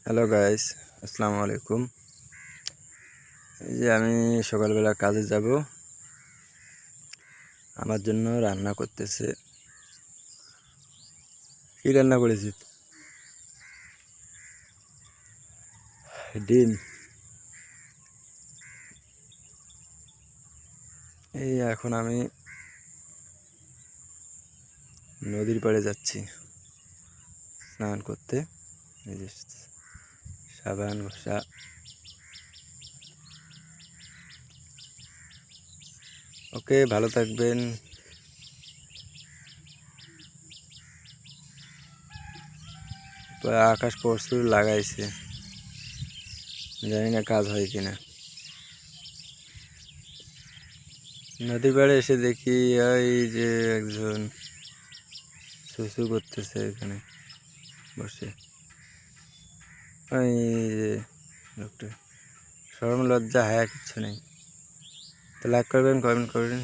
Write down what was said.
Hello guys, আসসালামু আলাইকুম। এই যে আমি সকালবেলা কাজে যাব, আমার জন্য রান্না করতেছে। কি রান্না করেছি? ডিম। এই এখন আমি নদীর পাড়ে যাচ্ছি স্নান করতে। এই যে সাবান ঘষা। ওকে, ভালো থাকবেন। আকাশ প্রচুর লাগাইছে, জানি না কাজ হয় কিনা। নদীর পাড়ে এসে দেখি এই যে একজন শুশু করতেছে এখানে বসে। ওই যে লোকটা, শরম লজ্জা হায়া কিচ্ছু নেই। তো লাইক করবেন, কমেন্ট করবেন।